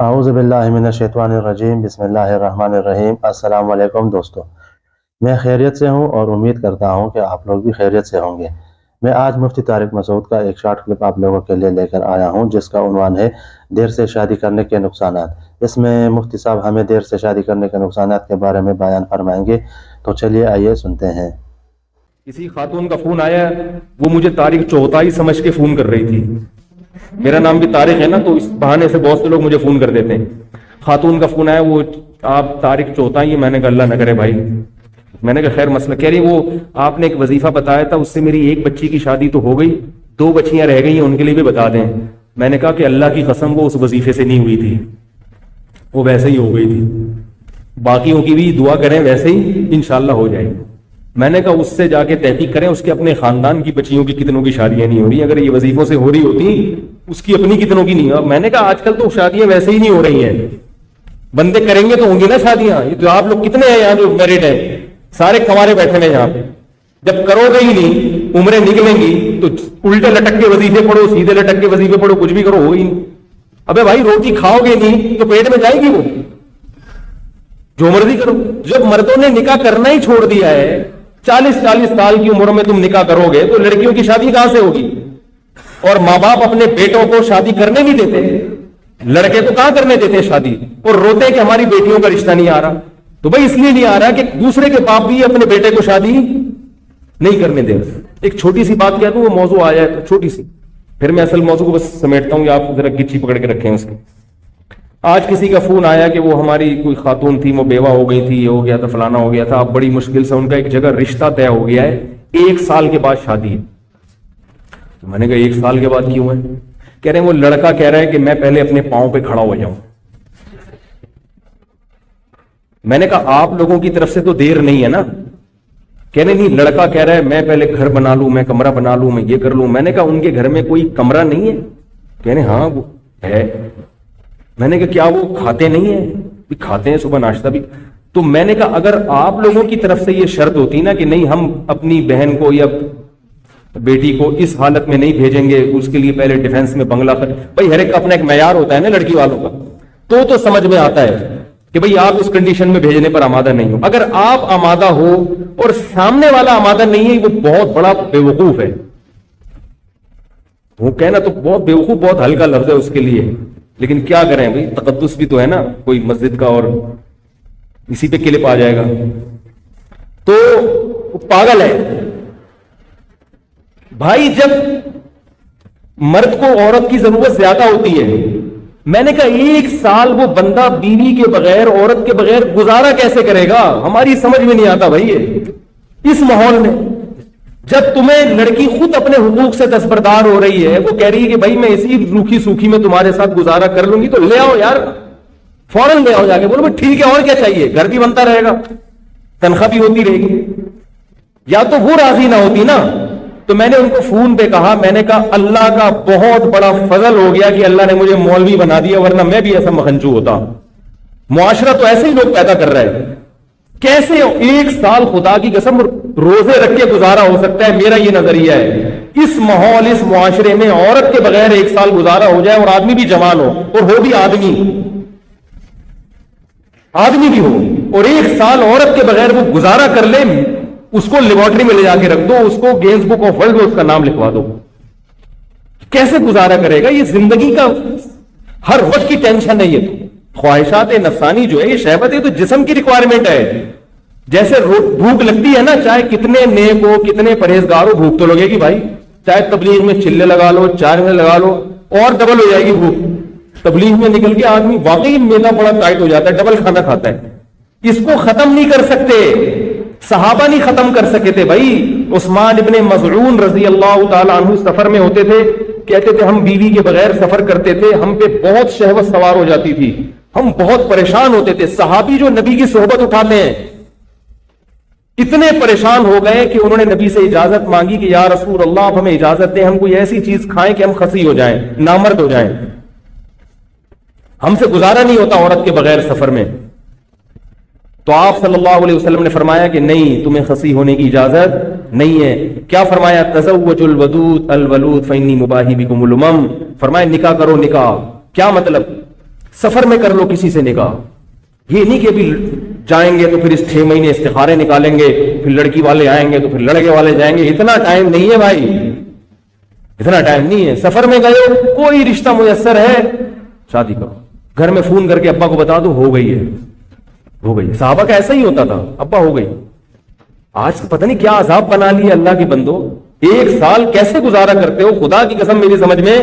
اعوذ باللہ من الشیطان الرجیم، بسم اللہ الرحمن الرحیم۔ السلام علیکم دوستو، میں خیریت سے ہوں اور امید کرتا ہوں کہ آپ لوگ بھی خیریت سے ہوں گے۔ میں آج مفتی طارق مسعود کا ایک شارٹ کلپ آپ لوگوں کے لیے لے کر آیا ہوں، جس کا عنوان ہے دیر سے شادی کرنے کے نقصانات۔ اس میں مفتی صاحب ہمیں دیر سے شادی کرنے کے نقصانات کے بارے میں بیان فرمائیں گے، تو چلیے آئیے سنتے ہیں۔ کسی خاتون کا فون آیا، وہ مجھے طارق چوہتائی سمجھ کے فون کر رہی تھی۔ میرا نام بھی طارق ہے نا، تو اس بہانے سے بہت سے لوگ مجھے فون کر دیتے ہیں۔ خاتون کا فون آیا، وہ آپ طارق چوہتائی ہیں؟ میں نے کہا اللہ نہ کرے بھائی۔ میں نے کہا خیر مسئلہ، کہہ رہی وہ آپ نے ایک وظیفہ بتایا تھا، اس سے میری ایک بچی کی شادی تو ہو گئی، 2 بچیاں رہ گئی ہیں، ان کے لیے بھی بتا دیں۔ میں نے کہا کہ اللہ کی قسم وہ اس وظیفے سے نہیں ہوئی تھی، وہ ویسے ہی ہو گئی تھی، باقیوں کی بھی دعا کریں ویسے ہی انشاءاللہ ہو جائے۔ میں نے کہا اس سے جا کے تحقیق کریں، اس کے اپنے خاندان کی بچیوں کی کتنوں کی شادیاں نہیں ہو رہی، اگر یہ وظیفوں سے ہو رہی ہوتی اس کی اپنی کتنوں کی نہیں۔ میں نے کہا آج کل تو شادیاں ویسے ہی نہیں ہو رہی ہیں، بندے کریں گے تو ہوں گی نا شادیاں۔ یہ تو آپ لوگ کتنے ہیں یہاں جو میرڈ ہیں، سارے کنوارے بیٹھے ہیں یہاں پہ۔ جب کرو گے ہی نہیں، عمریں نکلیں گی تو الٹے لٹک کے وظیفے پڑھو، سیدھے لٹک کے وظیفے پڑھو، کچھ بھی کرو ہوگی نہیں۔ ابے بھائی روٹی کھاؤ گے نہیں تو پیٹ میں جائے گی وہ، جو مرضی کرو۔ جب مردوں نے نکاح کرنا ہی چھوڑ دیا ہے، 40 سال کی عمر میں تم نکاح کرو گے تو لڑکیوں کی شادی کہاں سے ہوگی؟ اور ماں باپ اپنے بیٹوں کو شادی کرنے نہیں دیتے، لڑکے کو کہاں کرنے دیتے شادی، اور روتے کہ ہماری بیٹیوں کا رشتہ نہیں آ رہا۔ تو بھائی اس لیے نہیں آ رہا کہ دوسرے کے باپ بھی اپنے بیٹے کو شادی نہیں کرنے دے۔ ایک چھوٹی سی بات کہہ دوں، وہ موضوع آ جائے تو چھوٹی سی، پھر میں اصل موضوع کو بس سمیٹتا ہوں، یا آپ ذرا گچھی پکڑ کے رکھیں اس کی۔ آج کسی کا فون آیا کہ وہ ہماری کوئی خاتون تھی، وہ بیوہ ہو گئی تھی، یہ ہو گیا تھا، فلانا ہو گیا تھا، اب بڑی مشکل سے ان کا ایک جگہ رشتہ طے ہو گیا ہے، 1 سال کے بعد شادی ہے۔ تو میں نے کہا 1 سال کے بعد کیوں ہے؟ کہہ رہے ہیں وہ لڑکا کہہ رہا ہے کہ میں پہلے اپنے پاؤں پہ کھڑا ہو جاؤں۔ میں نے کہا آپ لوگوں کی طرف سے تو دیر نہیں ہے نا؟ کہہ رہے نہیں، لڑکا کہہ رہا ہے میں پہلے گھر بنا لوں، میں کمرہ بنا لوں، میں یہ کر لوں۔ میں نے کہا ان کے گھر میں کوئی کمرہ نہیں ہے؟ کہہ رہے ہاں وہ ہے۔ میں نے کہا کیا وہ کھاتے نہیں ہیں؟ بھی کھاتے ہیں، صبح ناشتہ بھی۔ تو میں نے کہا اگر آپ لوگوں کی طرف سے یہ شرط ہوتی نا کہ نہیں ہم اپنی بہن کو یا بیٹی کو اس حالت میں نہیں بھیجیں گے، اس کے لیے پہلے ڈیفنس میں بنگلہ بھائی ہر ایک کا اپنا ایک معیار ہوتا ہے نا لڑکی والوں کا، تو سمجھ میں آتا ہے کہ بھئی آپ اس کنڈیشن میں بھیجنے پر آمادہ نہیں ہو۔ اگر آپ آمادہ ہو اور سامنے والا آمادہ نہیں ہے، وہ بہت بڑا بیوقوف ہے۔ وہ کہنا تو بہت بیوقوف بہت ہلکا لفظ ہے اس کے لیے، لیکن کیا کریں بھئی، تقدس بھی تو ہے نا کوئی مسجد کا، اور اسی پہ کلپ آ جائے گا تو وہ پاگل ہے۔ بھائی جب مرد کو عورت کی ضرورت زیادہ ہوتی ہے، میں نے کہا 1 سال وہ بندہ بیوی کے بغیر، عورت کے بغیر گزارا کیسے کرے گا؟ ہماری سمجھ میں نہیں آتا بھائی اس ماحول میں۔ جب تمہیں لڑکی خود اپنے حقوق سے دستبردار ہو رہی ہے، وہ کہہ رہی ہے کہ بھائی میں اسی روکھی سوکھی میں تمہارے ساتھ گزارا کر لوں گی، تو لے آؤ یار، فوراً لے آؤ جا کے۔ بولو ٹھیک ہے اور کیا چاہیے، گھر بھی بنتا رہے گا، تنخواہ بھی ہوتی رہے گی۔ یا تو وہ راضی نہ ہوتی نا، تو میں نے ان کو فون پہ کہا، میں نے کہا اللہ کا بہت بڑا فضل ہو گیا کہ اللہ نے مجھے مولوی بنا دیا، ورنہ میں بھی ایسا مخنچو ہوتا۔ معاشرہ تو ایسے ہی لوگ پیدا کر رہے ہیں۔ کیسے 1 سال خدا کی قسم روزے رکھ کے گزارا ہو سکتا ہے؟ میرا یہ نظریہ ہے اس ماحول، اس معاشرے میں عورت کے بغیر 1 سال گزارا ہو جائے، اور آدمی بھی جوان ہو، اور ہو بھی آدمی بھی ہو، اور 1 سال عورت کے بغیر وہ گزارا کر لے، اس کو لیبارٹری میں لے جا کے رکھ دو، اس کو گینز بک آف ورلڈ میں اس کا نام لکھوا دو، کیسے گزارا کرے گا؟ یہ زندگی کا ہر وقت کی ٹینشن ہے۔ یہ خواہشات نفسانی جو ہے، یہ شہوت ہے، تو جسم کی ریکوائرمنٹ ہے۔ جیسے بھوک لگتی ہے نا، چاہے کتنے نیک ہو، کتنے پرہیزگار ہو، بھوک تو لگے گی بھائی۔ چاہے تبلیغ میں چلے لگا لو، چائے میں لگا لو، اور ڈبل ہو جائے گی بھوک۔ تبلیغ میں نکل کے آدمی واقعی میدا بڑا ٹائٹ ہو جاتا ہے، ڈبل کھانا کھاتا ہے۔ اس کو ختم نہیں کر سکتے، صحابہ نہیں ختم کر سکے تھے بھائی۔ عثمان ابن مظعون رضی اللہ تعالیٰ عنہ سفر میں ہوتے تھے، کہتے تھے ہم بیوی کے بغیر سفر کرتے تھے، ہم پہ بہت شہوت سوار ہو جاتی تھی، ہم بہت پریشان ہوتے تھے۔ صحابی جو نبی کی صحبت اٹھاتے ہیں، اتنے پریشان ہو گئے کہ انہوں نے نبی سے اجازت مانگی کہ یا رسول اللہ آپ ہمیں اجازت دیں، ہم کوئی ایسی چیز کھائیں کہ ہم خسی ہو جائیں، نامرد ہو جائیں، ہم سے گزارا نہیں ہوتا عورت کے بغیر سفر میں۔ تو آپ صلی اللہ علیہ وسلم نے فرمایا کہ نہیں، تمہیں خسی ہونے کی اجازت نہیں ہے۔ کیا فرمایا؟ تزوجوا الودود الولود فانی مباہی بکم الامم۔ فرمایا نکاح کرو، نکاح کیا مطلب؟ سفر میں کر لو کسی سے نکاح. یہ نہیں کہ ابھی جائیں گے تو پھر اس 6 مہینے استخارے نکالیں گے, پھر لڑکی والے آئیں گے تو پھر لڑکے والے جائیں گے. اتنا ٹائم نہیں ہے بھائی, اتنا ٹائم نہیں ہے. سفر میں گئے, کوئی رشتہ میسر ہے, شادی کرو. گھر میں فون کر کے ابا کو بتا دو ہو گئی ہے, ہو گئی. صحابہ کا ایسا ہی ہوتا تھا, ابا ہو گئی. آج پتہ نہیں کیا عذاب بنا لیا اللہ کے بندو. 1 سال کیسے گزارا کرتے ہو, خدا کی قسم میری سمجھ میں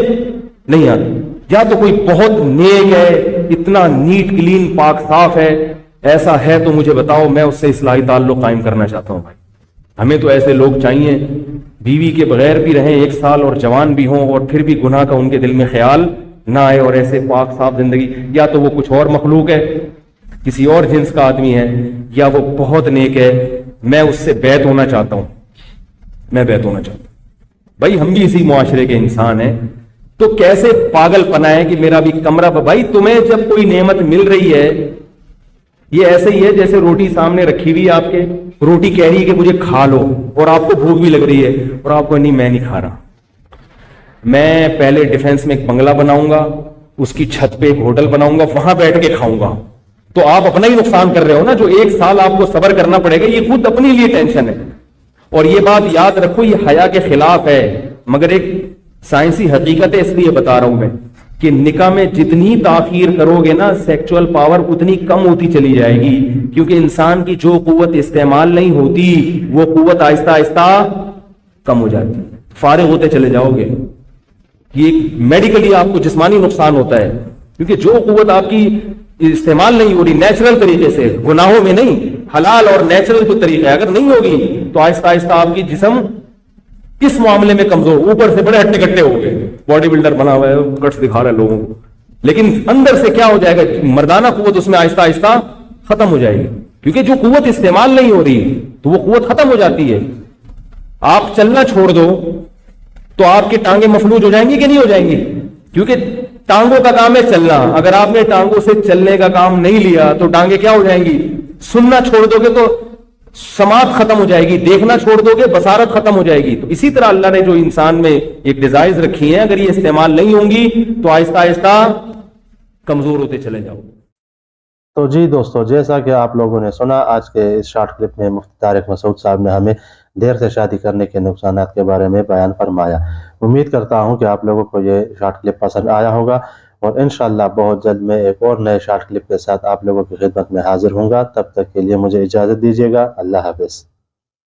نہیں آتی. یا تو کوئی بہت نیک ہے, اتنا نیٹ کلین پاک صاف ہے, ایسا ہے تو مجھے بتاؤ, میں اس سے اصلاحی تعلق قائم کرنا چاہتا ہوں بھائی. ہمیں تو ایسے لوگ چاہیے, بیوی کے بغیر بھی رہیں 1 سال اور جوان بھی ہوں, اور پھر بھی گناہ کا ان کے دل میں خیال نہ آئے, اور ایسے پاک صاف زندگی. یا تو وہ کچھ اور مخلوق ہے, کسی اور جنس کا آدمی ہے, یا وہ بہت نیک ہے, میں اس سے بیعت ہونا چاہتا ہوں, میں بیعت ہونا چاہتا ہوں. بھائی ہم بھی اسی معاشرے کے انسان ہیں, تو کیسے پاگل پنا ہے کہ میرا بھی کمرہ. بھائی تمہیں جب کوئی نعمت مل رہی ہے, یہ ایسے ہی ہے جیسے روٹی سامنے رکھی ہوئی آپ کے, روٹی کہہ رہی ہے کہ مجھے کھا لو, اور آپ کو بھوک بھی لگ رہی ہے, اور آپ کو نہیں میں نہیں کھا رہا, میں پہلے ڈیفنس میں ایک بنگلہ بناؤں گا, اس کی چھت پہ ایک ہوٹل بناؤں گا, وہاں بیٹھ کے کھاؤں گا. تو آپ اپنا ہی نقصان کر رہے ہو نا. جو 1 سال آپ کو صبر کرنا پڑے گا, یہ خود اپنے لیے ٹینشن ہے. اور یہ بات یاد رکھو, یہ حیا کے خلاف ہے, مگر ایک سائنسی حقیقت ہے, اس لیے بتا رہا ہوں میں کہ نکاح میں جتنی تاخیر کرو گے نا, سیکچول پاور اتنی کم ہوتی چلی جائے گی. کیونکہ انسان کی جو قوت استعمال نہیں ہوتی, وہ قوت آہستہ آہستہ کم ہو جاتی, فارغ ہوتے چلے جاؤ گے. یہ میڈیکلی آپ کو جسمانی نقصان ہوتا ہے, کیونکہ جو قوت آپ کی استعمال نہیں ہو رہی نیچرل طریقے سے, گناہوں میں نہیں, حلال اور نیچرل جو طریقہ ہے, اگر نہیں ہوگی تو آہستہ آہستہ آپ کی جسم کس معاملے میں کمزور, اوپر سے بڑے ہٹے کٹے ہو گئے, باڈی بلڈر بنا ہوا ہے, کٹس دکھا رہا ہے لوگوں کو, لیکن اندر سے کیا ہو جائے گا, مردانہ قوت اس میں آہستہ آہستہ ختم ہو جائے گی. کیونکہ جو قوت استعمال نہیں ہو رہی تو وہ قوت ختم ہو جاتی ہے. آپ چلنا چھوڑ دو تو آپ کی ٹانگیں مفلوج ہو جائیں گی کہ نہیں ہو جائیں گی, کیونکہ ٹانگوں کا کام ہے چلنا. اگر آپ نے ٹانگوں سے چلنے کا کام نہیں لیا تو ٹانگیں کیا ہو جائیں گی, سننا چھوڑ دو گے تو سماعت ختم ہو جائے گی, دیکھنا چھوڑ دو گے بصارت ختم ہو جائے گی. تو اسی طرح اللہ نے جو انسان میں ایک ڈیزائرز رکھی ہیں, اگر یہ استعمال نہیں ہوں گی تو آہستہ آہستہ کمزور ہوتے چلے جاؤ. تو جی دوستو, جیسا کہ آپ لوگوں نے سنا, آج کے اس شارٹ کلپ میں مفتی طارق مسعود صاحب نے ہمیں دیر سے شادی کرنے کے نقصانات کے بارے میں بیان فرمایا. امید کرتا ہوں کہ آپ لوگوں کو یہ شارٹ کلپ پسند آیا ہوگا, اور انشاءاللہ بہت جلد میں ایک اور نئے شارٹ کلپ کے ساتھ آپ لوگوں کی خدمت میں حاضر ہوں گا. تب تک کے لیے مجھے اجازت دیجیے گا. اللہ حافظ.